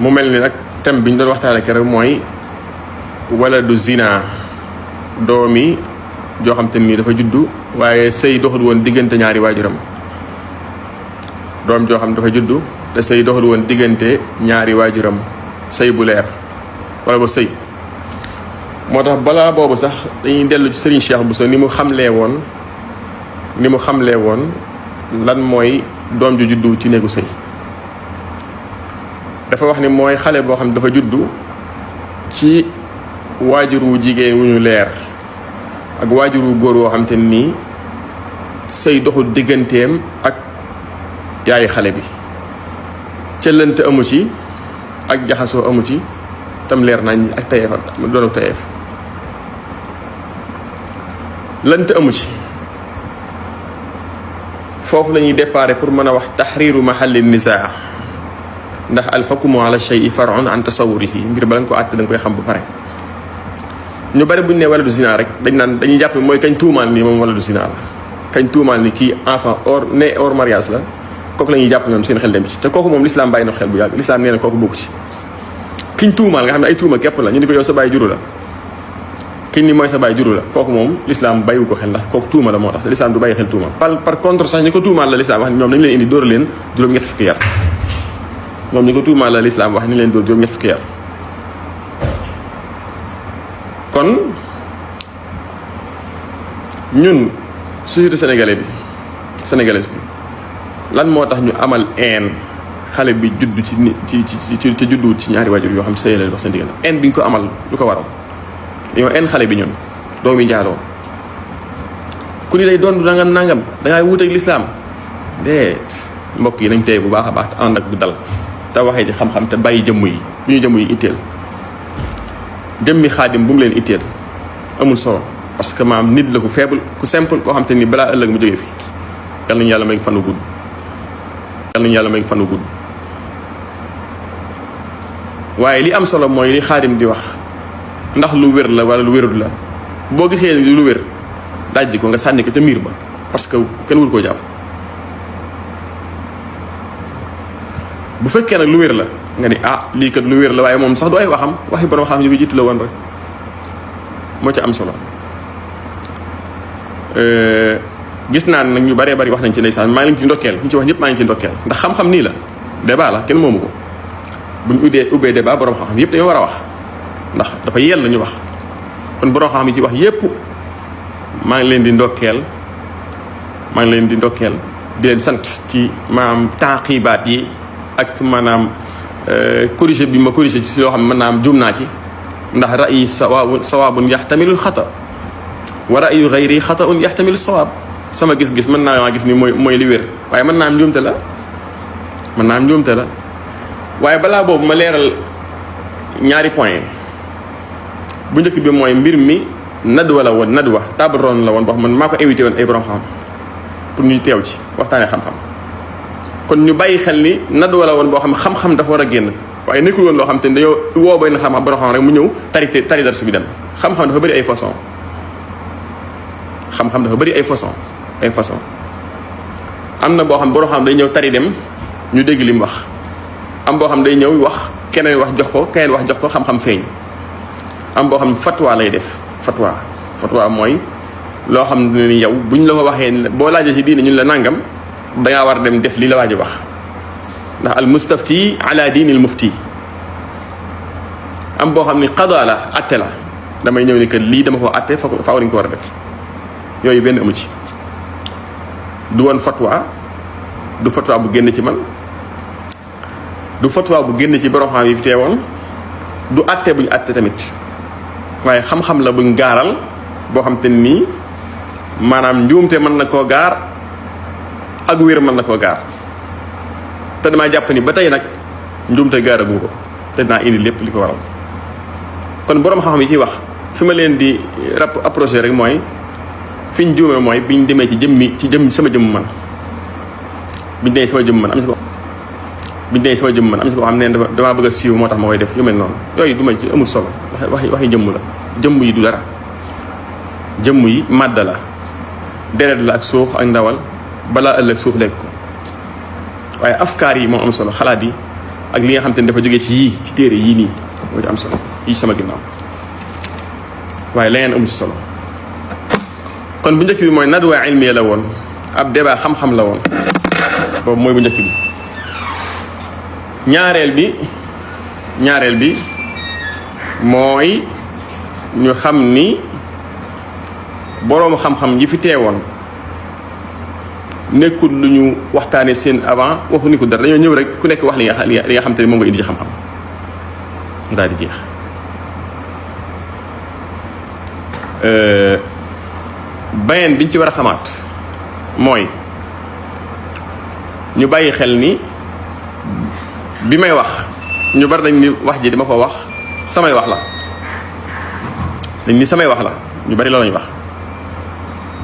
mu mel ni nag thème bi ñu doon waxtaanee keroog mooy wala du zina doomi joo xam te nii dafa juddu waaye sëy doxul woon diggante ñaari waajuram doom joo xam dafa juddu te sëy doxul woon diggante ñaari waajuram sëy bu leer wala ba sëy moo tax balaa boobu sax dañuy dellu ci Serigne Cheikh Bousso ni mu xamlee woon lan mooy doom ju juddu ci néegu sëy dafa wax ni mooy xale boo xam ne dafa juddu ci waajur wu jigéen wu ñu leer ak waajur wu góor woo xam te nii sëy doxul digganteem ak yaayi xale bi cëllante amu ci ak jaxasoo amu ci tam leer nañ ak tayeef doonu tayeef lante amu ci foofu la ñuy déparé pour mën a wax taxriiru mahalli nisaa ndax alxukmu ala shay'i far'un an tasawurihi mbir bala nga ko àtte da nga koy xam bu pare ñu bari buñ ne wala du zina rek dañuy jàpp mooy kañ tuumaal ni moom wala du zina la kañ tuumaal ni kii enfant hors mariage la kooku la ñuy jàpp ñoom seen xel dem ci te kooku moom l'islam bàyyi na xel bu yàgg l'islam nee na kooku bokku ci kiñ tuumaal nga xam ne ay tuuma képp la ñu ni ko yow sa bàyyi juru la kiñ ni mooy sa bàyyi juru la kooku moom l'islam bàyyiwu ko xel ndax kooku tuuma la moo tax l'islam du bàyyi xel tuuma par contre sax ñi ko tuumaal la l'islam wax ñoom nañu leen indi dóor leen juróom-ñett fukki yar ñoom ñi ko tuumaal la l'islam wax ni leen dóor juróom-ñett fukki yar kon ñun société sénégalaise bi lan moo tax ñu amal een xale bi judd ci judduwut ci ñaari waajur yoo xam sëy la wax seen diggante een bi ñu ko amal lu ko waral dañoo een xale bi ñun doomi njaaloo ku ni day doon nangam dangay wuuteeg lislaam déet mbokk yi nañ tey bu baax a baax te ànd ak bu dal te waxee ci xam-xam te bàyyi jëmm yi bu ñu jëmm yi itteel jëmmi xaadim bu mu leen itteel amul solo parce que maam nit la ku faible ku simple koo xam te ni balaa ëllëg mu jógee fi yal nañu yàlla may fanu gudd waaye li am solo mooy li xaadim di wax ndax lu wér la wala lu wérut la boo gisee ni lu wér dajji ko nga sànni ko ca miir ba parce que kenn wul koo jàpp bu fekkee nag lu wér la nga ni lii kat lu wér la waaye moom sax du ay waxam waxi borom xam yu ko jiitu la woon rek moo ci am solo gis naa nag ñu bëree bëri wax nañ ci ndeysaan maa ngi leen ci ndokkeel ñu ci wax ñëpp maa ngi ci ndokkeel ndax xam-xam nii la débat la kenn moomu ko buñ ubbee débat borom xam-xam yëpp dañoo war a wax ndax dafa yell ñu wax kon borom xam-xam yi ci wax yëpp maa ngi leen di ndokkeel di leen sant ci maanaam taaqibaat yi ak maanaam corrigé bi ma corrigé ci loo xam ne mën naa am juum naa ci ndax ra'yi sawaabun yaxtamilul xata wa ra'yu xayri xataun yaxtamilu sawaab sama gis-gis mën naa maa gis ni mooy li wér waaye mën naa am njuumte la waaye balaa boobu ma leeral ñaari point bu njëkk bi mooy mbir mi nadwa la woon nadwa table ronde la woon boo xam man maa ko invité woon ay borom xam pour ñu teew ci waxtaanee xam-xam kon ñu bàyyi xel ni nadwa la woon boo xam xam-xam dafa war a génn waaye nekkul woon loo xam te ne dañoo woo benn xam-xam borom xam rek mu ñëw tari darsu bi dem xam-xam dafa bëri ay façon am na boo xam borom xam day ñëw tari dem ñu dégg li mu wax am boo xam day ñëw wax keneen wax jox ko xam-xam feeñ am boo xam fatwa lay def fatwa mooy loo xam ne ni yow buñ la ko waxee boo laajee ci diine ñun la nangam dangaa war a dem def li la waaj a wax ndax al mustafti ala diinil mufti am boo xam ni qada la atte la damay ñëw ni que lii dama ko atte faaw dañ ko war a def yooyu benn amu ci du woon fatwa du fatwa bu génn ci man du fatwa bu génn ci borom xam yi fi teewoon du atte buñ atte tamit waaye xam-xam la buñ gaaral boo xam te nii maanaam njuumte mën na koo gaar ak wér mën na koo gaar te damaa jàpp ni ba tey nag njuumte gaaragu ko te dinaa indi lépp li ko waral kon borom xam-xam yi ciy wax fi ma leen di approché rek mooy fi ñu juume mooy biñ demee ci jëmm sama jëmm man biñ demee sama jëmm man am na ko xam ne damaa bëgg a siiw moo tax ma koy def yu mel noonu yooyu du ma ci amul solo waxi jëmm la jëmm yi du dara jëmm yi màdd la deret la ak suux ak ndawal balaa ëllëg suuf lekk ko waaye afkaar yi moo am solo xalaat yi ak li nga xam te ne dafa jógee ci yii ci téere yii nii moo ci am solo yii sama ginnaaw waaye leneen amu ci solo. kon bu njëkk bi mooy nadwa ilmiya la woon ab débat xam-xam la woon boobu mooy bu njëkk bi. ñaareel bi mooy ñu xam ni boroomu xam-xam yi fi teewoon nekkul lu ñu waxtaanee seen avant waxu ni ko dara dañoo ñëw rek ku nekk wax li nga xam te ne moom nga indi ci xam-xam daal di jeex. beneen biñ ci war a xamaat mooy ñu bàyyi xel ni bi may wax ñu bari dañ ni wax ji dama ko wax samay wax la dañ ni samay wax la ñu bari loolu lañu wax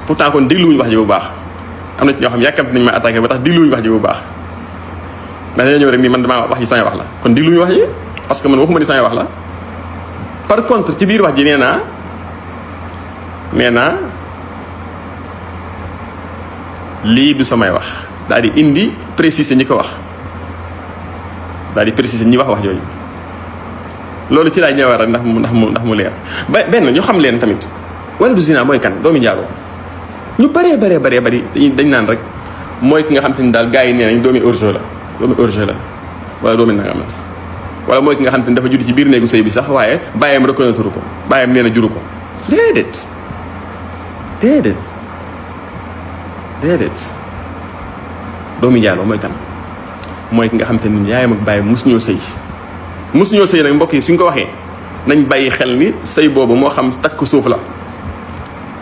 pourtant kon dégluwuñu wax ji bu baax. am na ci ñoo xam yàkkamti nañ ma attaqué ba tax digluwuñu wax ji bu baax ndax dañoo ñëw rek ni man damaa wax ji samay wax la kon digluwuñu wax ji parce que man waxuma ni samay wax la. par contre ci biir wax ji nee naa lii du samay wax daal di indi préciser ñi ko wax daal di préciser ñi wax jooju loolu ci laay ñëwaat rek ndax mu leer benn ñu xam leen tamit wala du zina mooy kan doomi njaaloo ñu bëree bëri dañ naan rek mooy ki nga xam te ni daal gars yi nee nañ doomi orge la wala doomi nangam la wala mooy ki nga xam te ni dafa judd ci biir néegu sëy bi sax waaye bàyyam reconnaître ko bàyyam nee na juru ko déedéet doomi njaaloo mooy kan mooy ki nga xam te ni yaayam ak bàyyam musuñoo sëy nag mbokk yi suñ ko waxee nañ bàyyi xel ni sëy boobu moo xam takk suuf la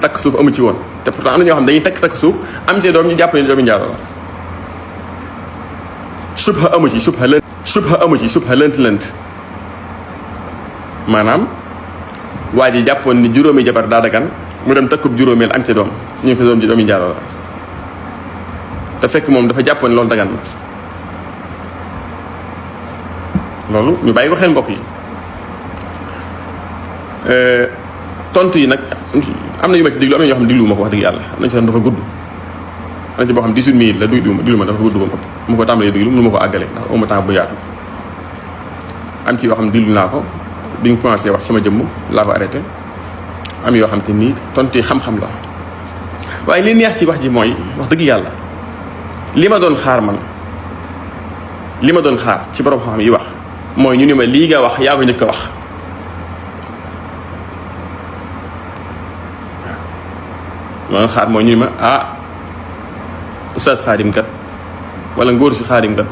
takk suuf amu ci woon te pourtant am na ñoo xam dañuy takk suuf am te doom ñu jàpp ne doomi njaaloo la subha amu ci subha lënt maanaam waa ji jàppoon ni juróomi jabar daa dagan mu dem takkub juróomeel am ci doom ñu ngi fi doom ji doomi njaaloo la te fekk moom dafa jàppoon loolu dagan la loolu ñu bàyyi ko xel mbokk yi. tontu yi nag am na yu ma ci diglu am na ñoo xam ne diglu ma ko wax dëgg yàlla am na ci dafa gudd am na ci boo xam 18 minutes la diglu ma dafa gudd ba mu ko tàmbalee diglu mënu ma ko àggale ndax amu temps bu yaatu am ci yoo xam ne diglu naa ko biñ commencé wax sama jëmm laa ko arrêté am yoo xam te nii tontu yi xam-xam la waaye li neex ci wax ji mooy wax dëgg yàlla li ma doon xaar ci borom xam-xam yi wax mooy ñu ni ma lii nga wax yaa ko njëkk a wax loolu xaar mooy ñu ni ma oustaz Xaadim kat wala ngóor si Xaadim kat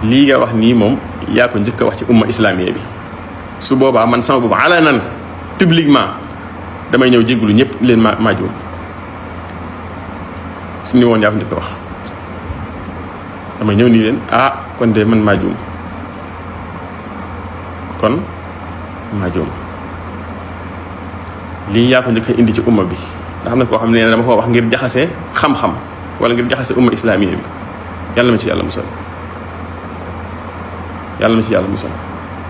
lii nga wax nii moom yaa ko njëkk a wax ci umma islamiya bi su boobaa man sama boobu alanan publiquement damay ñëw jéggulu ñëpp leen maa juum su ni woon yaa ko njëkk a wax damay ñëw nii leen kon de man maa juum lii yaa ko njëkk a indi ci umma bi nga xam ne koo xam ne dama ko wax ngir jaxase xam-xam wala ngir jaxase umma islamiya bi yàlla ma ci yàlla musal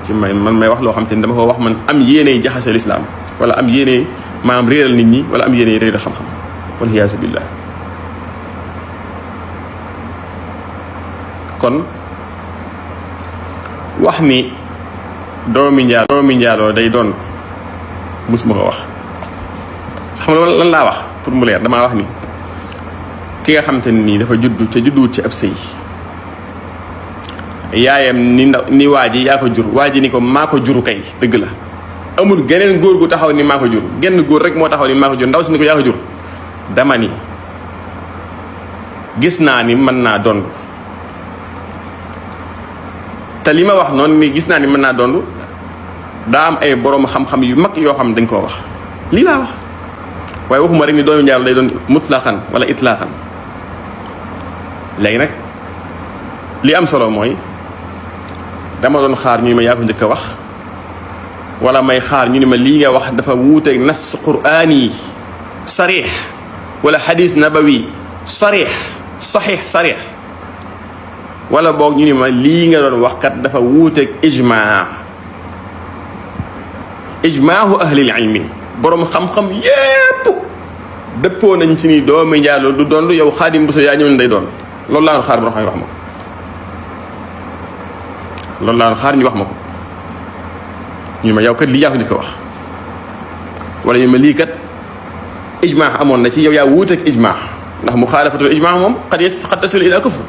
ci man may wax loo xam te ni dama ko wax man am yéeney jaxase lislaam wala am yéeney maanaam réeral nit ñi wala am yéeney réeral xam-xam wal iyaazu billah kon wax ni doomi njaaloo day doon musuma ko wax xam nga lan laa wax pour mu leer damaa wax ni ki nga xam te nii dafa juddu te judduwut ci ab sëy yaayam ni waa ji yaa ko jur waa ji ni ko maa ko juru kay dëgg la amul geneen góor gu taxaw ni maa ko jur genn góor rek moo taxaw ni maa ko jur ndaw si ni ko yaa ko jur dama ni gis naa ni mën naa dond te li ma wax noonu ni gis naa ni mën naa dond daa am ay borom xam-xam yu mag yoo xam dañ koo wax lii laa wax waaye waxuma rek ni doomi njaaloo day doon mutlaqan wala itlaqan léegi nag li am solo mooy dama doon xaar ñu ni ma yaa ko njëkk a wax wala may xaar ñu ni ma lii nga wax dafa wuuteeg nas quraani sarix wala xadis nabawi sarix saxiix wala boog ñu ni ma lii nga doon wax kat dafa wuuteeg ijmaahu ahlil ilmi borom xam-xam yépp dëppoo nañ ci ni doomi njaaloo du doon yow Xaadim Buso yaa ñëw ne day doon loolu laa doon xaar borom xam wax ma loolu laa xaar ñu wax ma ko ñu ma yow kat lii yaa ko di ko wax wala ñu ma lii kat ijmaa amoon na ci yow yaa wuuteeg ijmaa ndax muxaalafatul ijmaa moom xad tasil ila kufr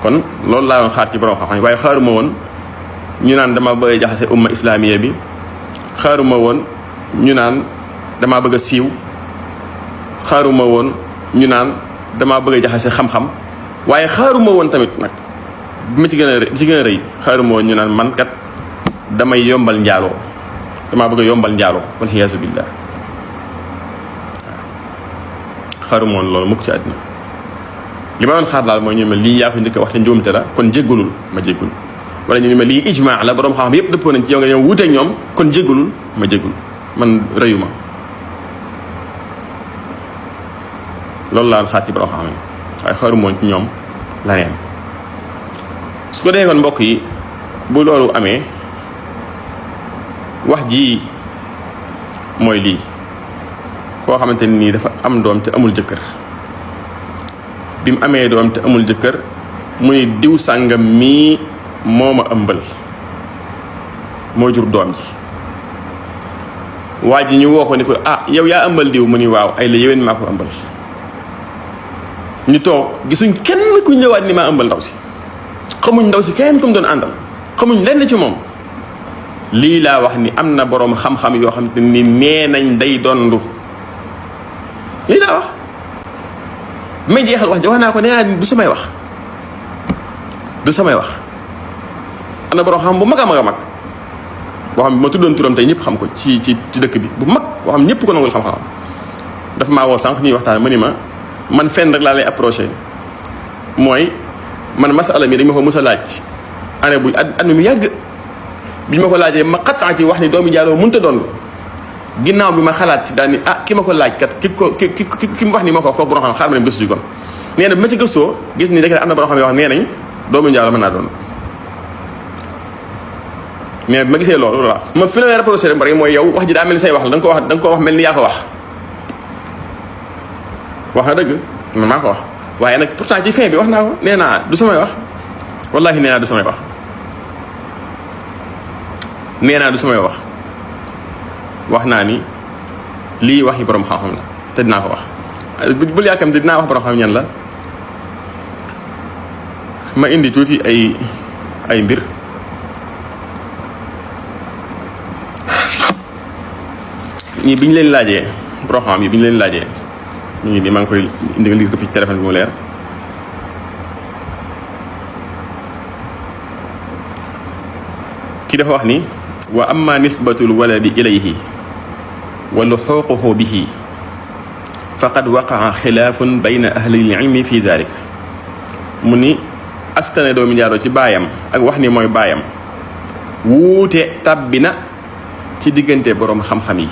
kon loolu laa doon xaar ci borom xam-xam waaye xaaruma woon ñu naan dama bëgg a jaxase umma islamiya bi xaaruma woon ñu naan damaa bëgg a siiw xaaruma woon ñu naan damaa bëgg a jaxase xam-xam waaye xaaruma woon tamit nag bi ma ci gën a rëy xaaruma woon ñu naan man kat damay yombal njaaloo damaa bëgg a yombal njaaloo wal iyaazu billah waaw xaaruma woon loolu mukk ci àddina li ma doon xaar daal mooy ñu ne ma lii yaa ko njëkk a wax te njuumte la kon jéggalul ma jéggul wala ñu ne ma lii ijmaa la borom xam-xam yépp dëppoo nañ ci yow nga ñëw wuuteeg ñoom kon jéggalul ma jéggul man rëyuma loolu laa xaar ci borom xam-xam yi waaye xaaruma woon ci ñoom la neen su ko defee kon mbokk yi bu loolu amee wax ji mooy lii koo xamante nii dafa am doom te amul jëkkër bi mu amee doom te amul jëkkër mu ni diw sàngam mii moo ma ëmbal moo jur doom ji waa ji ñu woo ko ni ko ah yow yaa ëmbal diw mu ni waaw ay la yéwén maa ko ëmbal ñu toog gisuñ kenn ku ñëwaat ni maa ëmbal ndaw si xamuñ ndaw si kenn ku mu doon àndal xamuñ lenn ci moom lii laa wax ni am na boroom xam-xam yoo xam te ni nee nañ day dondu lii laa wax may jeexal wax ji wax naa ko nee naa du samay wax du samay wax am na boroom xam bu mag a mag a mag boo xam bi ma tuddoon turam tey ñëpp xam ko ci dëkk bi bu mag boo xam ñëpp ko nangul xam-xam dafa maa woo sànq ñuy waxtaan ma ni ma man fenn rek laa lay approché mooy man masala mi dañ ma ko mos a laaj année bu at mi mu yàgg bi ñu ma ko laajee ma xattaa ci wax ni doomi jaaloo mënta doon ginnaaw bi ma xalaat ci daal ni ah ki ma ko laaj kat ki mu wax ni ma ko borom xam xaar ma dem gëstu ji kon nee na bi ma ci gëstoo gis ni rek am na borom xam yoo xam nee nañ doomi jaaloo mën naa doon mais bi ma gisee loolu voilà ma fi la reproché rek mooy yow wax ji daa mel ni say wax la da nga ko wax mel ni yaa ko wax na dëgg man maa ko wax waaye nag pourtant ci fin bi wax naa ko nee naa du samay wax wallahi nee naa du samay wax nee naa du samay wax naa ni lii wax yi borom xam-xam la te dinaa ko wax bul yaakaar dinaa wax borom xam ñan la ma indi tuuti ay mbir ñii bi ñu leen laajee borom xam yi bi ñu leen laajee ñu ngi nii maa ngi koy indi lii ko fi téléphone bi mu leer kii dafa wax ni wa amma nisbatul waladi ilayhi wa luxuquhu bihi faqad waqaa xilaafun bayna ahli ilmi fi dalik mu ni askane doomi njaaloo ci baayam ak wax ni mooy baayam wuute tàbbi na ci diggante boroom xam-xam yi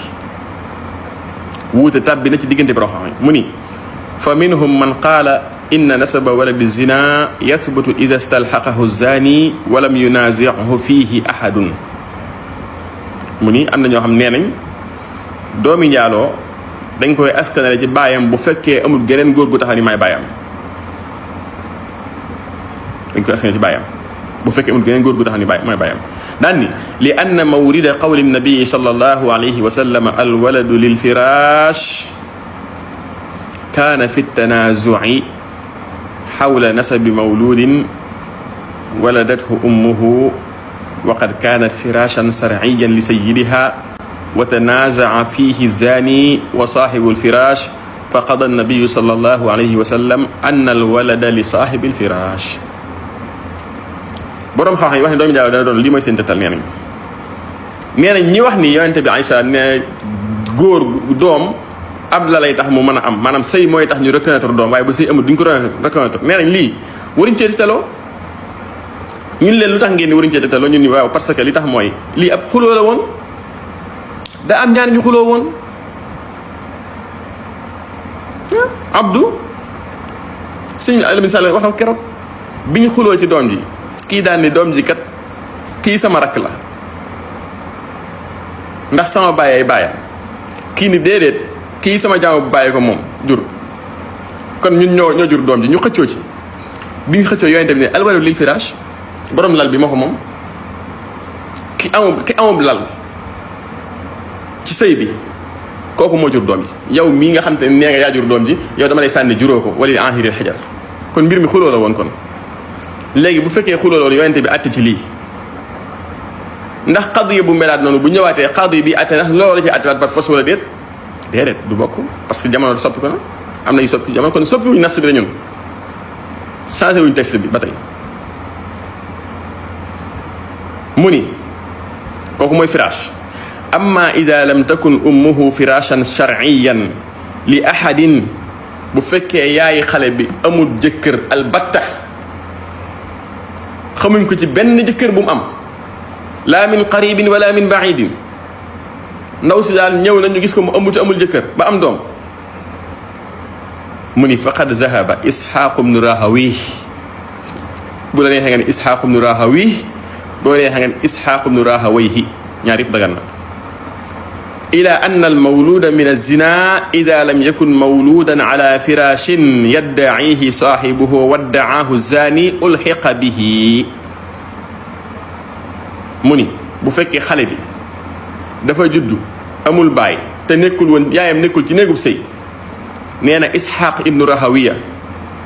wuute tàbbi na ci diggante boroom xam-xam yi mu ni fa minhum man qaala inna nasaba waladi zina yathbutu ida stalxaqahu zani walam yunazihu fihi ahadun mu ni am na ñoo xam nee nañ doomi njaaloo dañ koy askanale ci baayam bu fekkee amul geneen góor gu taxaw ni maay baayam dañ koy askanale ci baayam bu fekkee amul geneen góor gu taxaw ni mooy baayam daan ni li anna mawrida qawli nabii sallallahu alayhi wa sallam alwaladu lilfirash kaana fi tanazuci xawla nasabi mawludin waladathu ummuhu waqad kaanat firashan sharciyan li sayyidiha wa tanaazaca fiihi zaani wa saaxibu lfirash fa qada annabiyu sallallahu alayhi wa sallam anna alwalada li saaxibi lfirash. boroom xam-xam yi wax ne doomu jaaloo dana doon lii mooy seen tettal nee nañ ñi wax ni yonente bi Isa ne góor doom ab la lay tax mu mën a am maanaam sëy mooy tax ñu reconnaître doom waaye bu sëy amul duñ ko reconnaître nee nañ lii waruñ cee tettaloo ñun leen lu tax ngeen ni waruñ cee tettaloo ñun ni waaw parce que li tax mooy lii ab xuloo la woon daa am ñaar ñu xuloo woon Abdou sëñ Alamin Sall wax na ko keroog bi ñu xuloo ci doom ji kii daan ni doom ji kat kii sama rakk la ndax sama baay ay baayam kii ni déedéet kii sama jaamu bu bàyyi ko moom jur kon ñun ñoo jur doom ji ñu xëccoo ci bi ñu xëccoo yonente bi ne alwaladu lil firaash borom lal bi moo ko moom. ki amul lal ci sëy bi kooku moo jur doom ji yow mii nga xam te nee nga yaa jur doom ji yow dama lay sànni juróo ko wala enhiril xajar kon mbir mi xuloo la woon kon. léegi bu fekkee xuloo loolu yonente bi àtte ci lii ndax qadiya bu melaat noonu bu ñëwaatee qadi bi àtte ndax loolu la ci àttewaat par force wala déet déedéet du bokk parce que jamono soppi ko na am na yu soppi jamono kon soppi wuñ nas bi la ñun changé wuñ texte bi ba tey mu ni kooku mooy firaash amma ida lam takun ummuhu firashan sharciyan li ahadin bu fekkee yaay xale bi amul jëkkër albatta xamuñ ko ci benn jëkkër bu mu am laa min qaribin wala min baidin ndaw si daal ñëw na ñu gis ko mu ëmb te amul jëkkër ba am doom mu ni faqad zahaba isxaaqu bnu rahawi bu la neexee nga ne isxaaqu bnu rahawi boo neexee nga ne isxaaqu bnu rahawayhi ñaar yëpp dagan na ila ann almawluda min alzina ida lam yakun mawludan ala firashin yaddacihi saaxibuhu waddacaahu zani ulxiqa bihi mu ni bu fekkee xale bi dafa juddu amul baay te nekkul woon yaayam nekkul ci néegub sëy nee na isxaaq ibnu rahawiya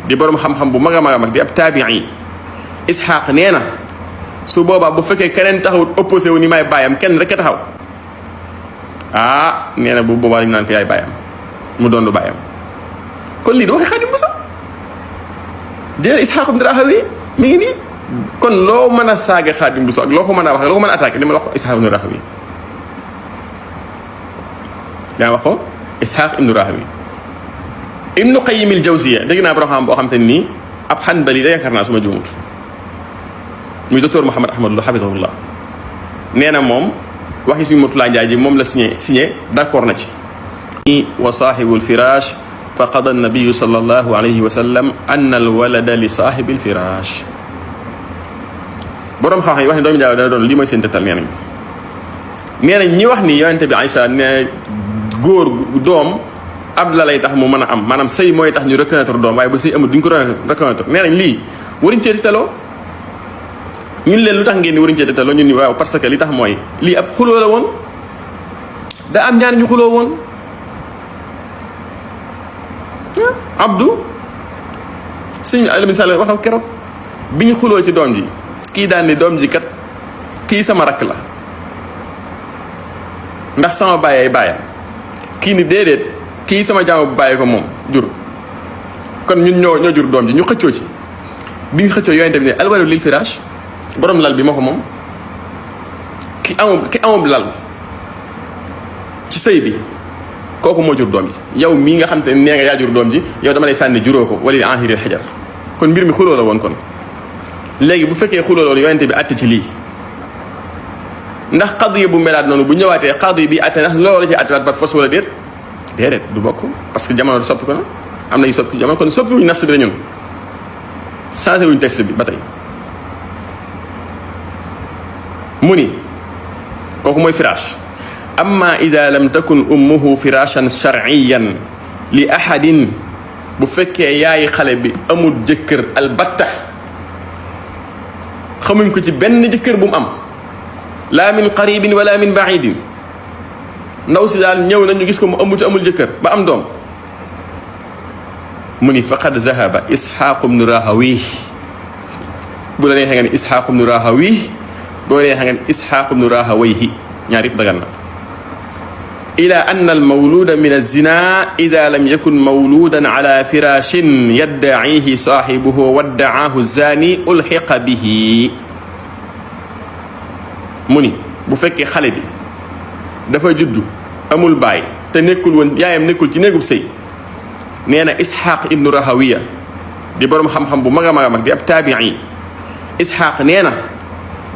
di boroom xam-xam bu mag a mag a mag di ab taabii isxaaq nee na su boobaa bu fekkee keneen taxawut opposé wu ni may baayam kenn rek a taxaw ah nee na bu boobaa dañu naan ko yaay baayam mu doon du baayam kon lii du waxee Xaadim Buso dina Isxaaq ibn Rahawi mi ngi nii kon loo mën a saaga Xaadim Buso ak loo ko mën a wax loo ko mën a attaqué li ma la wax ko Isxaaq ibn Rahawi daa wax ko Isxaaq ibn Rahawi Ibnu Qayyim al-Jawziyya dégg naa borom xam boo xam te nii ab Hanbali da yaakaar naa su ma juumut muy docteur Mouhamed Ahmad Lo hafizahullah nee na moom waxi suñu Murtala Njaay ji moom la signé d'accord na ci wa saahibu lfirash fa qada annabiyu sallallahu alayhi wa sallam anna alwalada li saahibi lfirash boroom xam-xam yi wax ne doomu jaaw dana doon lii mooy seen tettal nee nañ ñi wax ni yonente bi Isa ne góor doom ab la lay tax mu mën a am maanaam sëy mooy tax ñu reconnaître doom waaye ba sëy amul duñ ko reconnaître nee nañ lii waruñ cee tettaloo ñun leen lu tax ngeen di waruñ cee tettaloo ñun ni waaw parce que li tax mooy lii ab xuloo la woon da am ñaar ñu xuloo woon Abdou suñu Alamin Sall wax na keroog bi ñu xuloo ci doom ji kii daan ni doom ji kat kii sama rakk la ndax sama bàyyi ay bàyyam kii ni déedéet kii sama jaamu bu bàyyi ko moom jur kon ñun ñoo jur doom ji ñu xëccoo ci bi ñu xëccoo yonente bi ne alwaladu lil firaash borom lal bi moo ko moom ki amul lal ci sëy bi kooku moo jur doom ji yow mii nga xam te nee nga yaa jur doom ji yow dama lay sànni juróo ko wala enhiril xajar kon mbir mi xuloo la woon kon léegi bu fekkee xuloo loolu yonente bi àtte ci lii ndax qadiya bu melaat noonu bu ñëwaatee qadi bi àtte ndax loolu la ci àttewaat par force wala déet déedéet du bokk parce que jamono soppi ko na am na yu soppi jamono kon soppi wuñ nas bi la ñun changé wuñ texte bi ba tey mu ni kooku mooy firaash amma ida lam takun ummuhu firashan sharciyan li ahadin bu fekkee yaay xale bi amul jëkkër albatta xamuñ ko ci benn jëkkër bu mu am laa min qaribin wala min baidin ndaw si daal ñëw na ñu gis ko mu ëmb te amul jëkkër ba am doom mu ni faqad zahaba isxaaqu bnu rahawi bu la neexee nga ne isxaaqu bnu rahawi boo neexee nga ne isxaaqu bnu rahawayhi ñaar yëpp dagan na ila ann almawluda min alzina ida lam yakun mawludan ala firashin yaddacihi saaxibuhu waddacaahu zani ulxiqa bihi mu ni bu fekkee xale bi dafa juddu amul baay te nekkul woon yaayam nekkul ci néegub sëy nee na isxaaq ibnu rahawiya di boroom xam-xam bu mag a mag a mag di ab taabii isxaaq nee na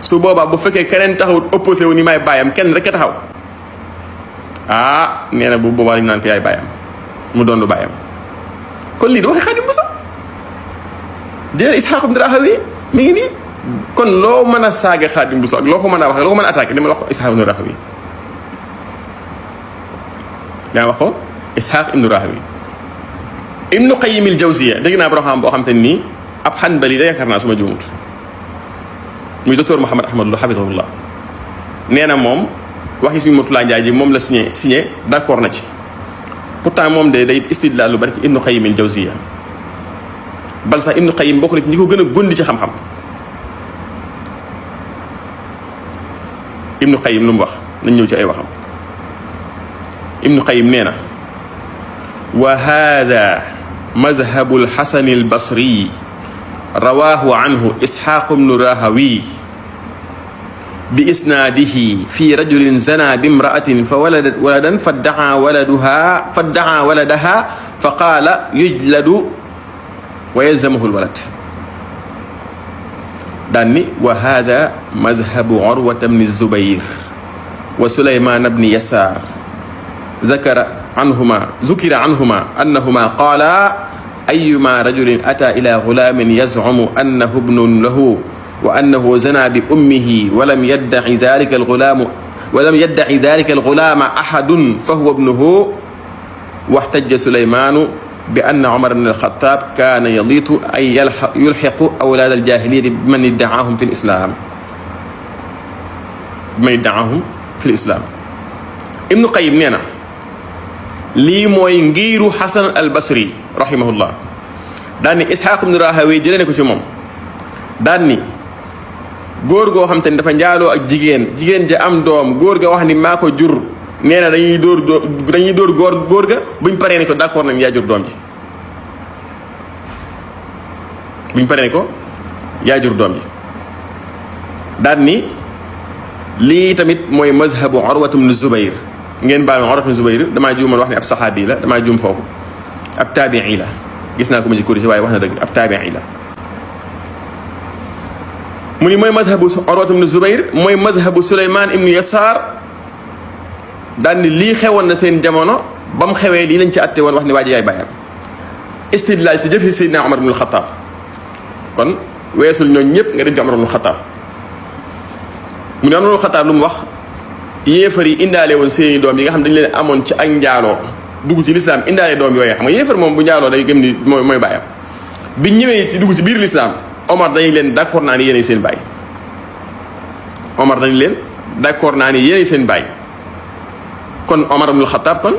su boobaa bu fekkee keneen taxawut opposé wu ni may baayam kenn rek a taxaw ah nee na bu boobaa dañu naan ko yaay baayam mu doon du baayam kon lii du waxee Xaadim Buso dina Isxaaq ibn Rahawi mi ngi nii kon loo mën a saaga Xaadim Buso ak loo ko mën a wax loo ko mën a attaqué li ma la wax ko Isxaaq ibn Rahawi daa wax ko Isxaaq ibn Rahawi Ibnu Qayyim al-Jawziyya dégg naa borom xam boo xam te nii ab xanbali da yaakaar naa su ma juumut muy docteur Mouhamed Ahmad Lo hafizahullah nee na moom waxi suñu Murtala Njaay ji moom la signé d'accord na ci pourtant moom de day istidlaal lu bari ci Ibnu Qayyim al-Jawziyya bal sax Ibnu Qayyim bokk na ci ñi ko gën a gondi ci xam-xam Ibnu Qayyim lu mu wax nañ ñëw ci ay waxam Ibnu Qayyim nee na wa haadha mazhabu al-Hasan al-Basri rawaahu anhu Isxaaq ibnu Rahawi bi isnaadihi fi rajulin zana bi imra'atin fa waladat waladan fadda'a waladaha fa qaala yujladu wa yalzamuhu alwalad daan ni wa haada mazhabu Urwata bni Zubayr wa Sulaymaan bni Yasaar zukira anhuma annahuma qaala ayyuma rajulin ataa ila gulaamin yaz'umu annahu ibnun lahu wa annahu zana bi ummihi walam yaddaci dalika algulaama axadun fa huwa ibnuhu waxtajja Sulaymaanu bi anna Umar bn al-Xattaab kaana yaliitu ay yulxiqu awlaad al-jaahiliyya biman iddacaahum fi l-islaam Ibnu Qayyim nee na lii mooy ngiiru Xasan al-Basri rahimahullah daan ni Isxaaq ibnu Raahawayh jëlee na ko ci moom daan ni góor goo xam te ni dafa njaaloo ak jigéen ja am doom góor ga wax ni maa ko jur nee na dañuy dóor góor ga buñ paree ne ko d'accord nañ yaa jur doom ji daan ni lii tamit mooy mazhabu Urwatu bnu Zubayr ngeen baal ma Urwatu bnu Zubayr damaa juumal wax ne ab saxaabi la damaa juum foofu ab taabii la gis naa ko ma ci corrigé waaye wax na dëgg ab taabii la mu ni mooy mazhabu Urwatu bnu Zubayr mooy mazhabu Sulaymaan ibnu Yasaar daan ni lii xewoon na seen jamono ba mu xewee lii lañ ci atte woon wax ni waa ji yaay bàyyam istidlaal ci jëfi Seydina Umar ibnul Xataab kon weesul ñooñu ñëpp nga dem ci Umar ibnul Xataab mu ne Umar ibnul Xataab lu mu wax yéefar yi indaale woon seeni doom yi nga xam dañu leen amoon ci ak njaaloo dugg ci lislaam indaale doom yooyu xam nga yéefar moom bu njaaloo day gëm ni mooy bàyyam bi ñëwee ci dugg ci biir lislaam Omar dañu leen d'accord naa ni yéenay seen baay kon Omar ibnul Xataab kon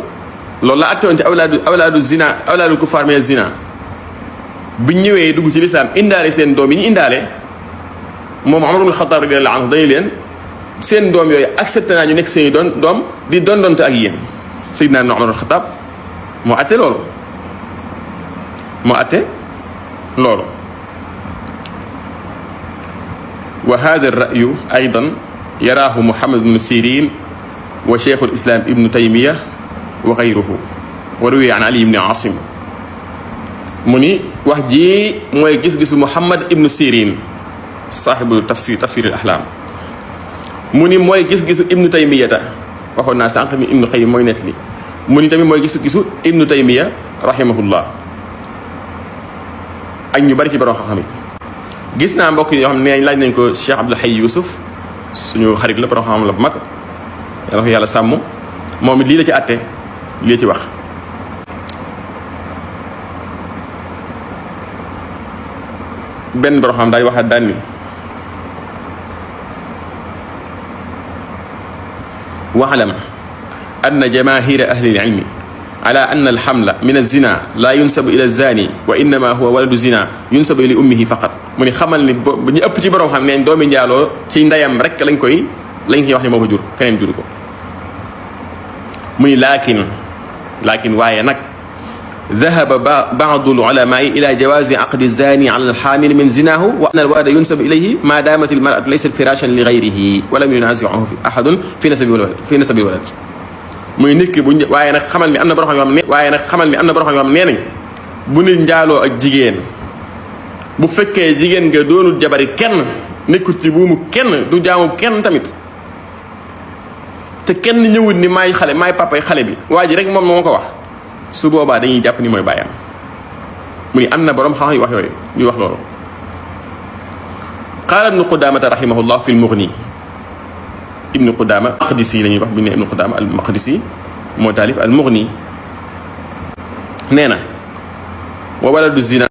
loolu la atte woon ci awlaadu zina awlaadu kufaar min zina bi ñëwee dugg ci lislaam indaale seen doom yi ñu indaale moom Omar ibnul Xataab radiyallaahu anhu dañu leen seen doom yooyu accepté naa ñu nekk seen doom di dondonte ak yéen Seydina Omar ibnul Xataab moo atte loolu wa hada ar-ra'yu aydan yaraahu Muhammad ibnu Sirin wa Cheikhul Islam ibnu Taymiya wa gayruhu wa ruwiya an Ali ibni Asim mu ni wax ji mooy gis-gisu Muhammad ibnu Sirin saaxibu tafsir al-ahlaam mu ni mooy gis-gisu ibnu Taymiyata waxoon naa sànq mi Ibnu Qayyim mooy nett li mu ni tamit mooy gis-gisu ibnu Taymiya rahimahullah ak ñu bari ci borom xam-xam yi gis naa mbokk yi yoo xam ne laaj nañ ko Cheikh Abdoul Hayy Youssouf suñu xarit la borom xam-xam la bu mag yàlla ko yàlla sàmm moom it lii la ci àtte lii la ci wax benn borom xam daay waxaat daan ni waalam anna jamaahira ahli al-ilmi ala anna alhamla min az-zina la yunsabu ila az-zani wa innama huwa waladu zina yunsabu li ummihi faqat mu ni xamal ni ñu ëpp ci borom xam ne doomi njaaloo ci ndeyam rek lañ koy wax ne moo ko jur keneen juru ko mu ni laakin waaye nag dahaba ba'du al-ulama'i ila jawazi aqdi az-zani ala al-hamil min zinahu wa anna al-walada yunsabu ilayhi ma damat al-mar'atu laysat firashan li ghayrihi wa lam yunazi'uhu ahadun fi nasabi al-walad muy nit ki waaye nag xamal ni am na borom xam yoo xam nee nañ bu nit njaaloo ak jigéen bu fekkee jigéen nga doonul jabari kenn nekkul ci buumu kenn du jaamu kenn tamit te kenn ñëwul ni maay papay xale bi waa ji rek moom moo ko wax su boobaa dañuy jàpp ni mooy bàyyam mu ni am na borom xam yu wax yooyu ñuy wax loolu qaala ibnu Qudaamata rahimahullah fi al-Mughni ibnu Qudaama Maqdisi la ñuy wax bu ñu nee ibnu Qudaama al Maqdisi moo taalif al Mughni nee na wa waladu zina